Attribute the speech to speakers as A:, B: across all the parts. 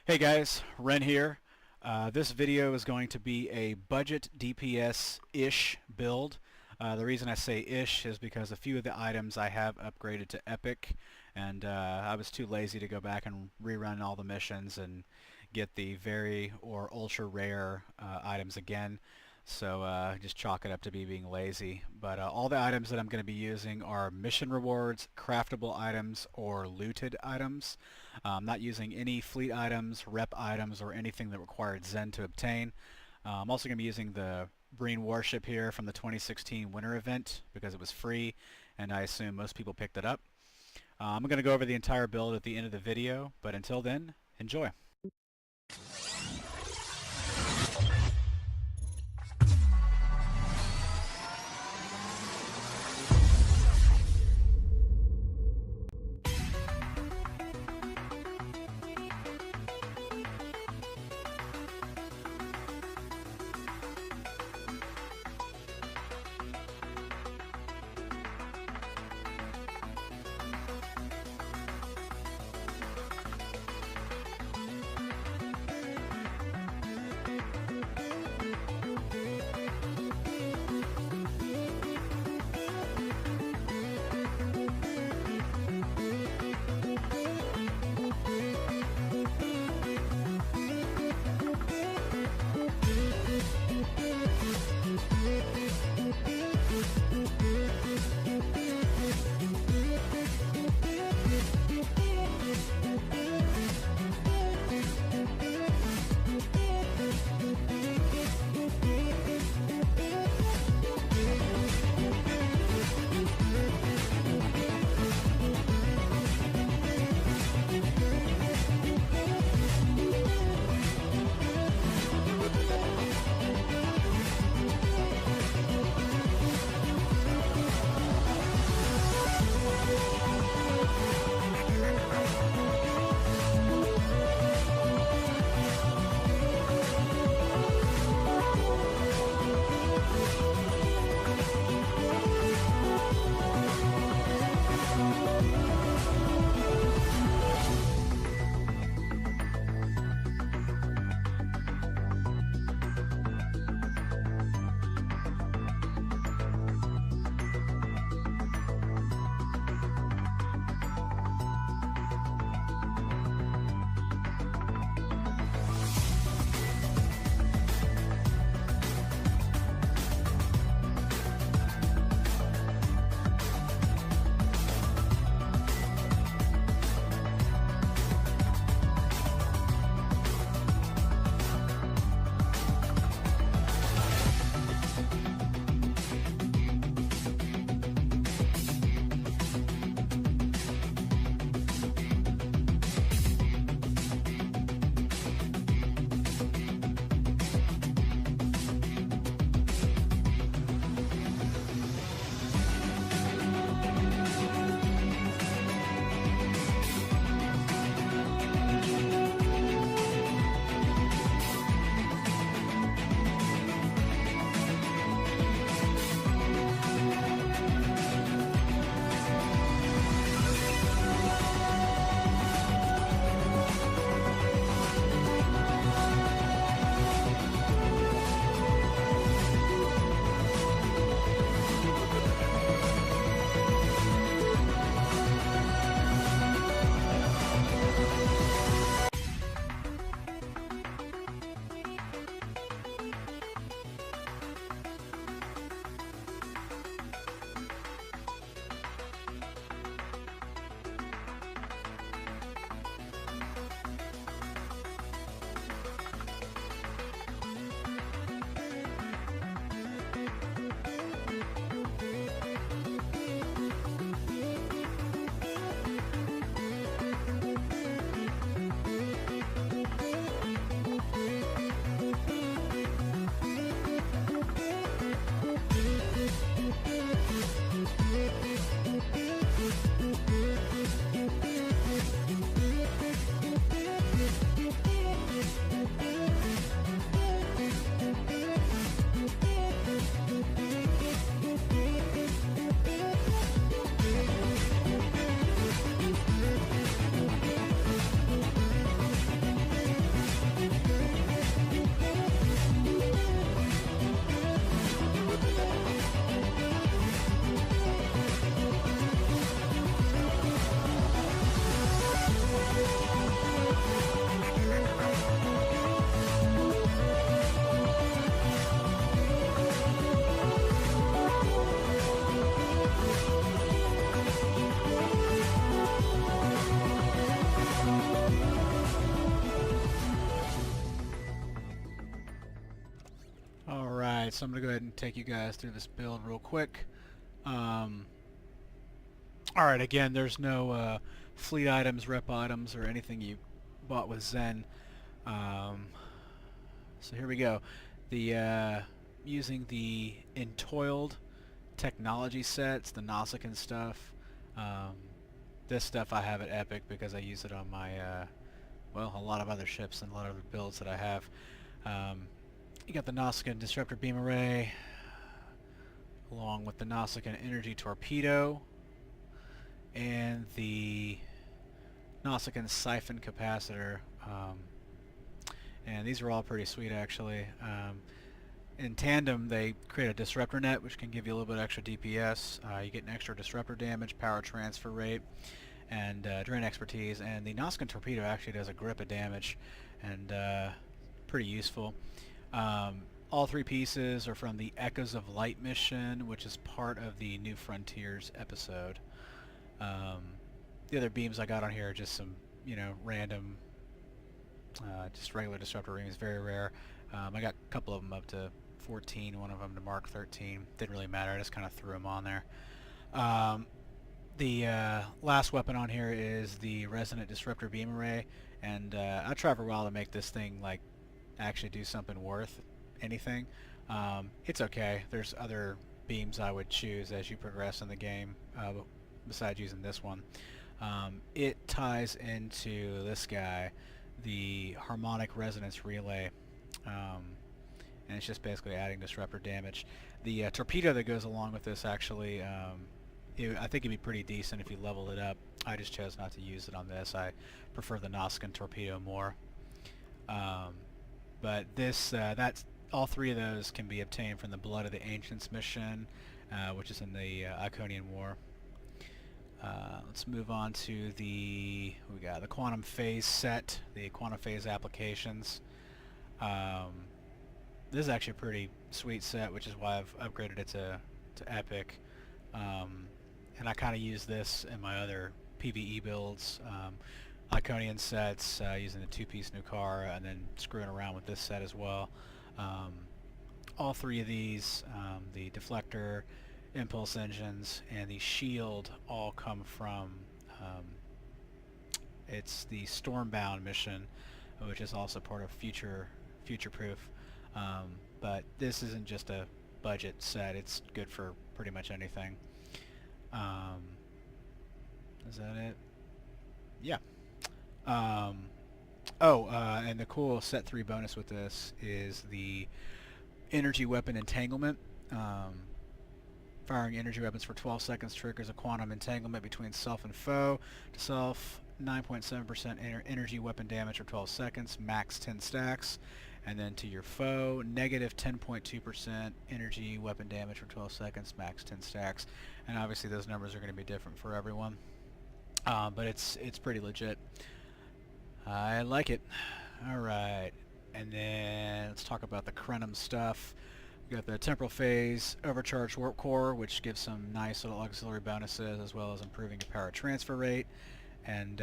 A: Hey guys, Ren here. This video is going to be a budget DPS-ish build. The reason I say ish is because a few of the items I have upgraded to epic, and I was too lazy to go back and rerun all the missions and get the very or ultra rare items again. So just chalk it up to me being lazy. But all the items that I'm going to be using are mission rewards, craftable items, or looted items. I'm not using any fleet items, rep items, or anything that required Zen to obtain. I'm also going to be using the Breen warship here from the 2016 winter event because it was free and I assume most people picked it up. I'm going to go over the entire build at the end of the video, but until then, enjoy. Alright, so I'm going to go ahead and take you guys through this build real quick. Alright, again, there's no fleet items, rep items, or anything you bought with Zen. So here we go. Using the Entoiled technology sets, the Nausicaan stuff. This stuff I have at Epic because I use it on my, well, a lot of other ships and a lot of other builds that I have. You got the Nausicaan Disruptor Beam Array, along with the Nausicaan Energy Torpedo, and the Nausicaan Siphon Capacitor. And these are all pretty sweet, actually. In tandem, they create a disruptor net, which can give you a little bit extra DPS. You get an extra disruptor damage, power transfer rate, and drain expertise. And the Nausicaan Torpedo actually does a grip of damage, and pretty useful. All three pieces are from the Echoes of Light mission, which is part of the New Frontiers episode. The other beams I got on here are just some, random, just regular disruptor beams, very rare. I got a couple of them up to 14, one of them to Mark 13. Didn't really matter, I just kind of threw them on there. The last weapon on here is the Resonant Disruptor Beam Array, and I tried for a while to make this thing actually do something worth anything. It's okay. There's other beams I would choose as you progress in the game besides using this one. It ties into this guy, the Harmonic Resonance Relay, and it's just basically adding disruptor damage. The torpedo that goes along with this actually, I think it'd be pretty decent if you leveled it up. I just chose not to use it on this. I prefer the Nausicaan Torpedo more. But this, all three of those can be obtained from the Blood of the Ancients mission, which is in the Iconian War. Let's move on to we got the Quantum Phase set, the Quantum Phase applications. This is actually a pretty sweet set, which is why I've upgraded it to Epic. And I kind of use this in my other PvE builds. Iconian sets, using the two-piece Nukara, and then screwing around with this set as well. All three of these, the deflector, impulse engines, and the shield, all come from it's the Stormbound mission, which is also part of Future Proof. But this isn't just a budget set; it's good for pretty much anything. Is that it? Yeah. And the cool set 3 bonus with this is the energy weapon entanglement. Firing energy weapons for 12 seconds triggers a quantum entanglement between self and foe. To self, 9.7% energy weapon damage for 12 seconds, max 10 stacks. And then to your foe, negative 10.2% energy weapon damage for 12 seconds, max 10 stacks. And obviously those numbers are going to be different for everyone. But it's pretty legit. I like it. Alright, and then let's talk about the Krenum stuff. We got the Temporal Phase Overcharged Warp Core, which gives some nice little auxiliary bonuses, as well as improving your power transfer rate and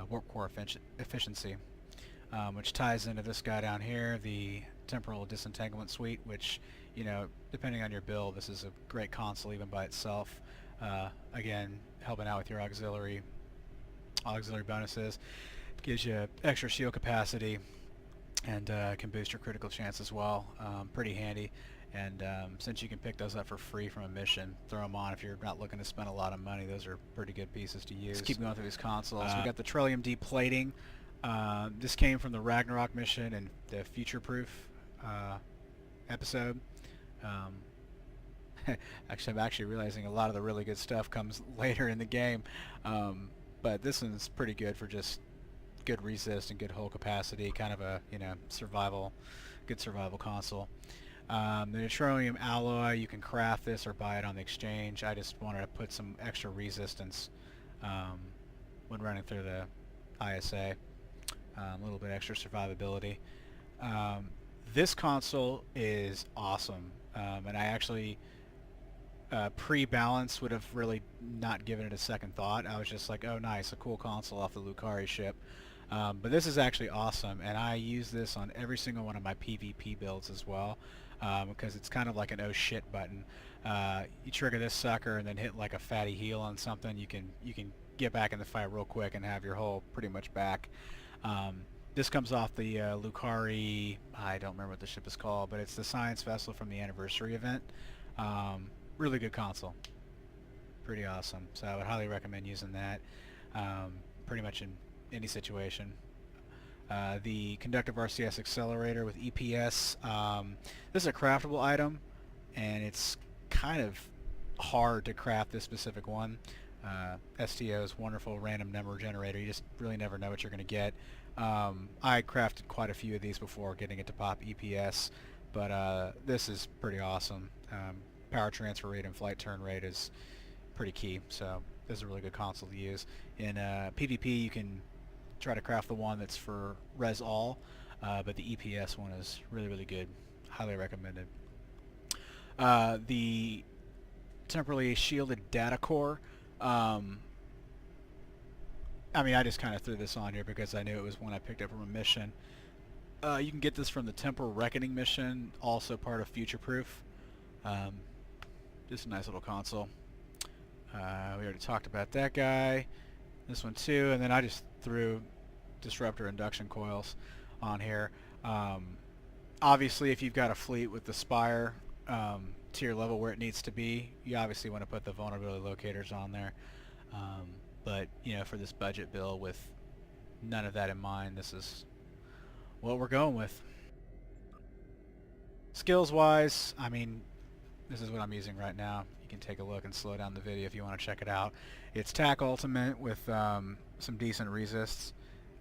A: Warp Core efficiency, which ties into this guy down here, the Temporal Disentanglement Suite, which, depending on your build, this is a great console even by itself. Again, helping out with your auxiliary bonuses. Gives you extra shield capacity, and can boost your critical chance as well. Pretty handy, and since you can pick those up for free from a mission, throw them on if you're not looking to spend a lot of money. Those are pretty good pieces to use. Let's keep going through these consoles. We got the Trillium Deplating. This came from the Ragnarok mission and the Future Proof episode. Actually, I'm actually realizing a lot of the really good stuff comes later in the game, but this one's pretty good for just good resist and good hull capacity, kind of a good survival console. The Neutronium Alloy, you can craft this or buy it on the exchange. I just wanted to put some extra resistance when running through the ISA, a little bit extra survivability. Um, this console is awesome, and I actually pre-balance would have really not given it a second thought. I was just like, oh nice, a cool console off the Lucari ship. But this is actually awesome, and I use this on every single one of my PvP builds as well, because it's kind of like an oh shit button. You trigger this sucker and then hit like a fatty heal on something, you can get back in the fight real quick and have your hull pretty much back. This comes off the Lucari, I don't remember what the ship is called, but it's the science vessel from the anniversary event. Really good console. Pretty awesome. So I would highly recommend using that pretty much in any situation. The conductive RCS accelerator with EPS. This is a craftable item, and it's kind of hard to craft this specific one. STO's wonderful random number generator. You just really never know what you're going to get. I crafted quite a few of these before getting it to pop EPS, but this is pretty awesome. Power transfer rate and flight turn rate is pretty key, so this is a really good console to use. In PvP, you can try to craft the one that's for res all, but the EPS one is really good. Highly recommended. The temporally shielded data core. I mean, I just kind of threw this on here because I knew it was one I picked up from a mission. You can get this from the Temporal Reckoning mission, also part of Future Proof. Just a nice little console. We already talked about that guy. This one too, and then I just threw disruptor induction coils on here. Obviously, if you've got a fleet with the Spire to your level where it needs to be, you obviously want to put the vulnerability locators on there. But you know, for this budget build with none of that in mind, this is what we're going with. Skills wise, I mean, this is what I'm using right now. You can take a look and slow down the video if you want to check it out. It's TAC Ultimate with some decent resists.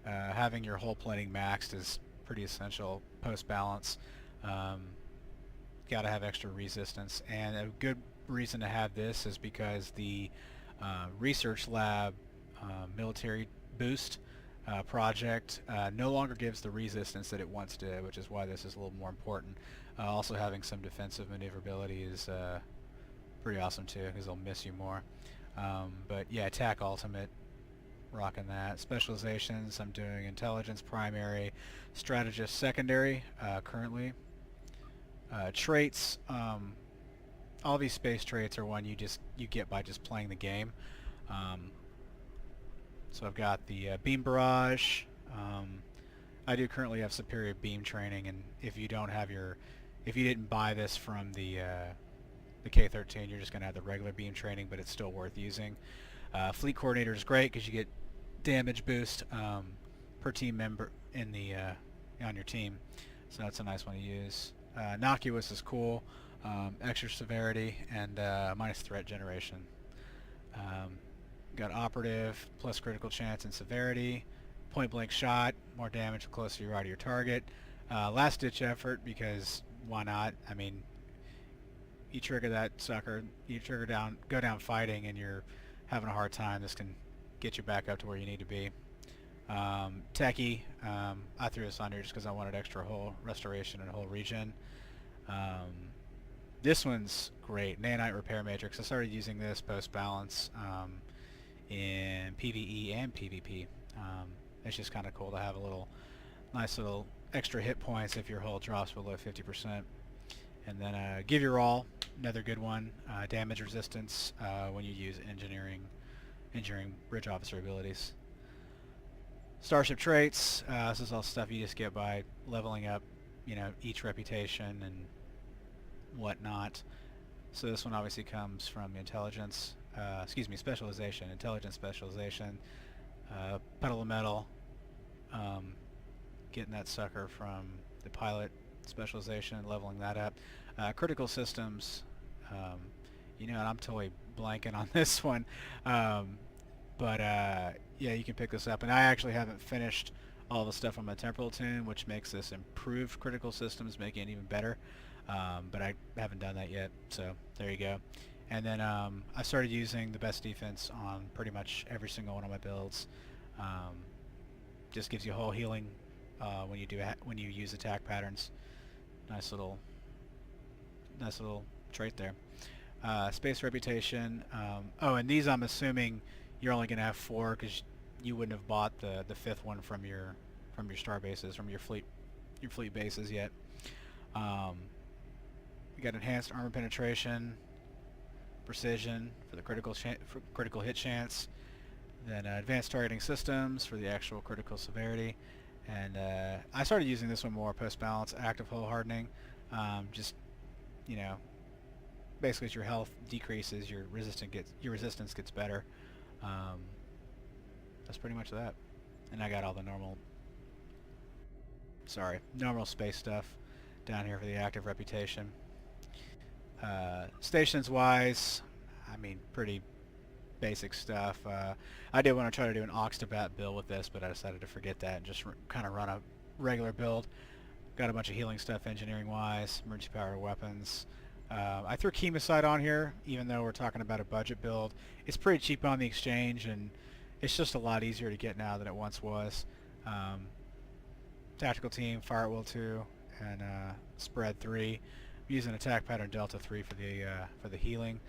A: Having your hull plating maxed is pretty essential post balance. Got to have extra resistance, and a good reason to have this is because the research lab military boost project no longer gives the resistance that it once did, which is why this is a little more important. Also having some defensive maneuverability is pretty awesome too, because they'll miss you more. But yeah, TAC Ultimate, rocking that. Specializations, I'm doing Intelligence Primary, Strategist Secondary currently. Traits, all these space traits are one you get by just playing the game. So I've got the Beam Barrage. I do currently have Superior Beam Training, and if you didn't buy this from the K-13, you're just going to have the regular Beam Training, but it's still worth using. Fleet Coordinator is great because you get damage boost per team member in the on your team, so that's a nice one to use. Innocuous is cool. Extra severity and minus threat generation. Got operative plus critical chance and severity. Point blank shot, more damage the closer you are to your target. Last ditch effort, because why not? I mean, you trigger that sucker, you go down fighting, and you're having a hard time. This can get you back up to where you need to be. Techie, I threw this on here just because I wanted extra hull restoration and hull regen. This one's great, Nanite Repair Matrix. I started using this post balance in PvE and PvP. It's just kind of cool to have a nice little extra hit points if your hull drops below 50%. And then Give Your All, another good one. Damage resistance when you use engineering bridge officer abilities. Starship traits, this is all stuff you just get by leveling up, you know, each reputation and whatnot. So this one obviously comes from intelligence, specialization, intelligence specialization, pedal of metal, getting that sucker from the pilot specialization and leveling that up. Critical systems, you know, and I'm totally blanking on this one, but yeah, you can pick this up, and I actually haven't finished all the stuff on my temporal tune, which makes this improved critical systems, making it even better, but I haven't done that yet, so there you go. And then I started using the best defense on pretty much every single one of my builds. Just gives you whole healing when you use attack patterns. Nice little trait there. Space reputation. Oh, and these I'm assuming you're only gonna have 4 because you wouldn't have bought the 5th one from your star bases, from your fleet bases yet. You got enhanced armor penetration, precision for the critical hit chance, then advanced targeting systems for the actual critical severity, and I started using this one more post balance active hull hardening. Just, you know, basically as your health decreases, your resistance gets better. That's pretty much that. And I got all the normal space stuff down here for the active reputation. Stations wise, I mean, pretty basic stuff. I did want to try to do an Oxtabat build with this, but I decided to forget that and just kind of run a regular build. Got a bunch of healing stuff engineering wise, emergency power weapons. I threw Chemicide on here, even though we're talking about a budget build. It's pretty cheap on the exchange, and it's just a lot easier to get now than it once was. Tactical team, Fire at Will 2, and Spread 3. I'm using attack pattern Delta 3 for the healing.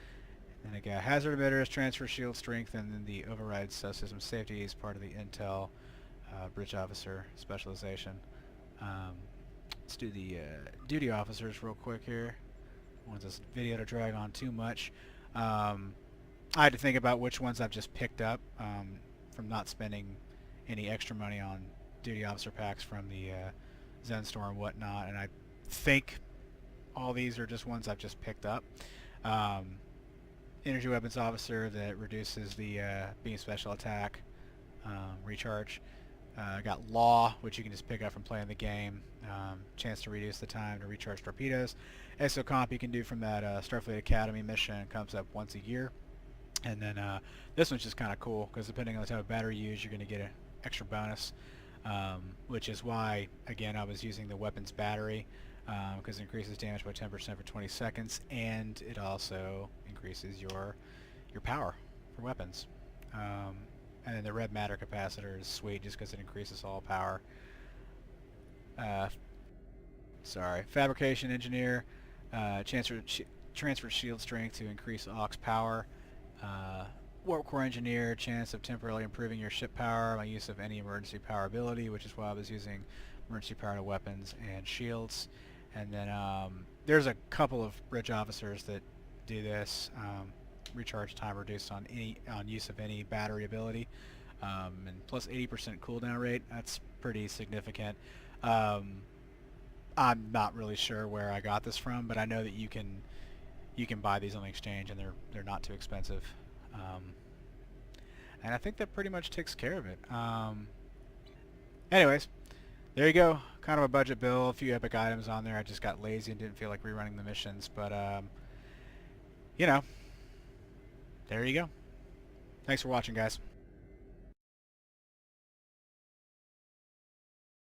A: And I got hazard emitters, transfer shield strength, and then the override subsystem safety is part of the Intel bridge officer specialization. Let's do the duty officers real quick here. I don't want this video to drag on too much. I had to think about which ones I've just picked up from not spending any extra money on duty officer packs from the Zen store and whatnot, and I think all these are just ones I've just picked up. Energy weapons officer that reduces the beam special attack recharge. Got law, which you can just pick up from playing the game. Chance to reduce the time to recharge torpedoes. STO comp you can do from that Starfleet Academy mission. Comes up once a year. And then this one's just kind of cool because depending on the type of battery you use, you're going to get an extra bonus, which is why, again, I was using the weapons battery because it increases damage by 10% for 20 seconds, and it also increases your power for weapons. And then the red matter capacitor is sweet just because it increases all power. Fabrication engineer, transfer shield strength to increase aux power. Warp core engineer, chance of temporarily improving your ship power by use of any emergency power ability, which is why I was using emergency power to weapons and shields. And then there's a couple of bridge officers that do this. Recharge time reduced on use of any battery ability, and plus 80% cooldown rate. That's pretty significant. I'm not really sure where I got this from, but I know that you can buy these on the exchange, and they're not too expensive. And I think that pretty much takes care of it. Anyways, there you go. Kind of a budget build, a few epic items on there. I just got lazy and didn't feel like rerunning the missions, but you know, there you go. Thanks for watching, guys.